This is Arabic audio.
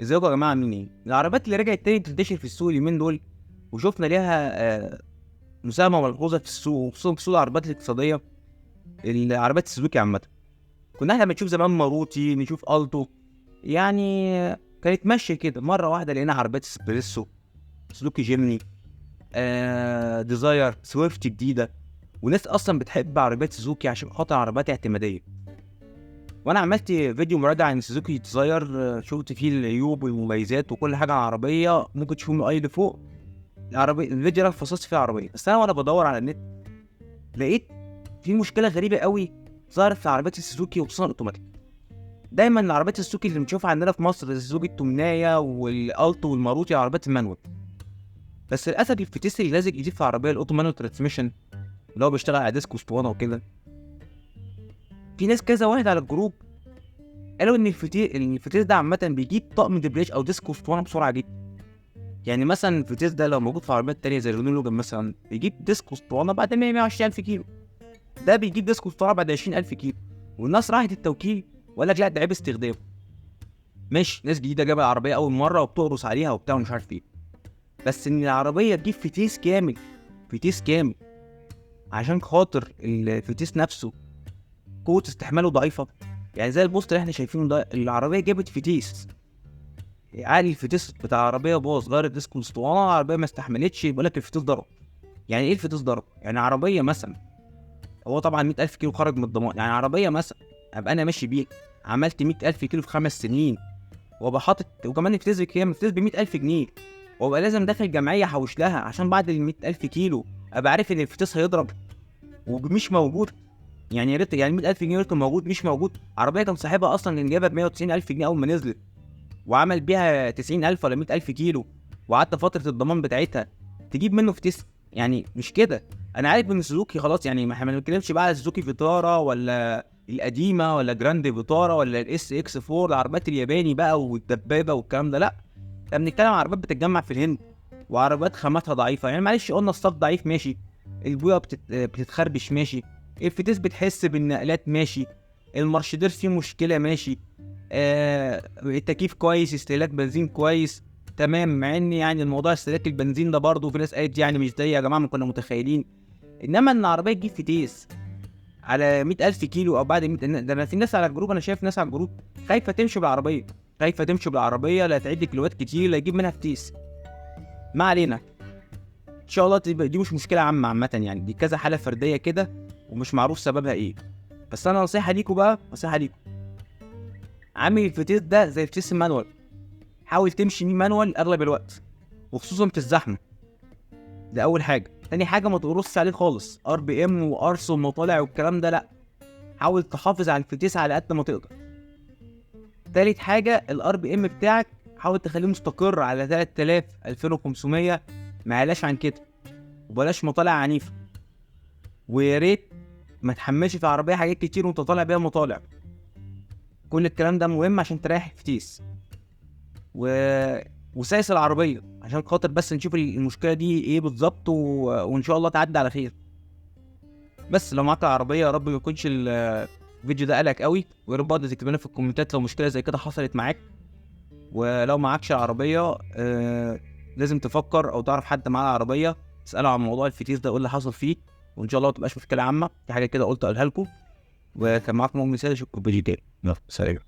ازيكم يا جماعه عاملين ايه؟ العربيات اللي رجعت تاني تنتشر في السوق اليومين دول وشفنا ليها مساهمه ملحوظه في السوق، وخصوصا في سوق العربيات الاقتصاديه، العربيات السوزوكي عامه. كنا احنا بنشوف زمان ماروتي، نشوف التو، يعني كانت ماشيه كده. مره واحده لقينا عربيات اسبريسو، سوزوكي جيمني، ديزاير، سويفت جديده، وناس اصلا بتحب عربيات سوزوكي عشان خاطر عربيات اعتماديه. وانا عملت فيديو مراجعه عن سوزوكي ديزاير، شفت فيه العيوب والمميزات وكل حاجه عن العربيه، ممكن تشوفوا من اي لفوق. العربيه الفيديو ده فصصت فيه العربيه، بس انا وانا بدور على النت لقيت في مشكله غريبه قوي ظهرت في عربيات السوزوكي وخصوصا الاوتوماتيك. دايما العربيات السوزوكي اللي بنشوفها عندنا في مصر السوزوكي التمنايه والالتو والماروتي عربيات المانوال، بس للاسف الفتيس اللي لازق جديد في العربيه الاوتو مانوال ترانسميشن اللي هو بيشتغل على ديسك واسطوانه وكده. في ناس كذا واحد على الجروب قالوا ان الفتيس ده عامه بيجيب طقم دبريش او ديسك واسطوانه بسرعه جدا. يعني مثلا الفتيس ده لو موجود في عربيات تانية زي الرينو لوجان مثلا بيجيب ديسك واسطوانه بعد 120 الف كيلو، ده بيجيب ديسك واسطوانه بعد 20 الف كيلو. والناس راحت التوكيل وقال لك لا ده عيب استخدام. ماشي، ناس جديده جايبه العربيه اول مره وبتقرص عليها وبتاع ومش عارف ايه، بس ان العربيه تجيب فتيس كامل، فتيس كامل عشان خاطر الفتيس نفسه قوه استحماله ضعيفه. يعني زي البوست اللي احنا شايفينه ده، العربيه جابت فتيس عالي، الفتيس بتاع العربيه باظ، غير الديسك والاسطوانه، العربيه ما استحملتش، يقول لك الفتيس ضرب. يعني ايه الفتيس ضرب؟ يعني عربيه مثلا، هو طبعا 100,000 كيلو خرج من الضمان، يعني عربيه مثلا ابقى انا ماشي بيها عملت 100,000 كيلو في 5 سنين، وابقى حاطط وكمان الفتيس بكام؟ الفتيس ب 100,000 جنيه، وابقى لازم داخل جمعيه احوش لها عشان بعد ال 100,000 كيلو ابقى عارف ان الفتيس هيضرب ومش موجود. يعني يا ريت، يعني 100,000 جنيه كان موجود مش موجود. عربيه كان صاحبها اصلا اللي جايبها ب 190,000 جنيه اول ما نزلت، وعمل بيها 90,000 ولا 100,000 كيلو، وقعدت فترة الضمان بتاعتها، تجيب منه فتيس؟ يعني مش كده. أنا عارف إن سوزوكي خلاص، يعني ما احنا ما بنتكلمش بقى على سوزوكي فيتارا ولا القديمة ولا جراند فيتارا ولا الاس اكس 4، العربيات الياباني بقى والدبابة والكلام ده، لا. احنا بنتكلم عن عربيات بتتجمع في الهند وعربيات خاماتها ضعيفة. يعني معلش قلنا الصاج ضعيف ماشي، البويه بتتخربش ماشي، الفتيس بتحس بالنقلات ماشي، المارشدير فيه مشكلة ماشي، التكييف كويس، استهلاك بنزين كويس، تمام. مع ان يعني الموضوع استهلاك البنزين ده برضه في ناس قالت يعني مش زي يا جماعه ما كنا متخيلين. انما ان العربيه تجيب فتيس على 100,000 كيلو او بعد 100، ده انا في ناس على الجروب، انا شايف ناس على الجروب خايفه تمشي بالعربيه، خايفه تمشي بالعربيه، لا تعد كيلوات كتير لا يجيب منها فتيس. ما علينا، ان شاء الله تبقى دي مش مشكله عامه، يعني دي كذا حاله فرديه كده ومش معروف سببها ايه. بس انا نصيحه ليكم بقى، نصيحه ليكم، عامل الفتيس ده زي الفتيس المانوال، حاول تمشي بيه مانوال اغلب الوقت وخصوصا في الزحمه. ده اول حاجه. تاني حاجه، ما تقرصش عليه خالص ار بي ام وارس ومطالع والكلام ده، لا. حاول تحافظ على الفتيس على قد ما تقدر. تالت حاجه، الار بي ام بتاعك حاول تخليه مستقر على 3000 2500، ما يعلاش عن كده، وبلاش مطالع عنيفه. ويا ريت ما تحملش في العربيه حاجات كتير وانت طالع بيها مطالع. كل الكلام ده مهم عشان تريح الفتيس و... وسايس العربيه عشان خاطر بس نشوف المشكله دي ايه بالظبط وان شاء الله تعدي على خير. بس لو معاك العربيه، يا رب ما يكونش الفيديو ده قلقك قوي، ويا رب برضه تكتب لنا في الكومنتات لو مشكله زي كده حصلت معاك. ولو معاكش عربيه لازم تفكر او تعرف حد معاه عربيه تساله عن موضوع الفتيس ده، ايه اللي حصل فيه، وان شاء الله ما تبقاش مشكله عامه. في حاجه كده قلت اقولها لكم، وكان معاكم مؤمن سالم، اشوفكم في فيديو تاني. يلا سلام.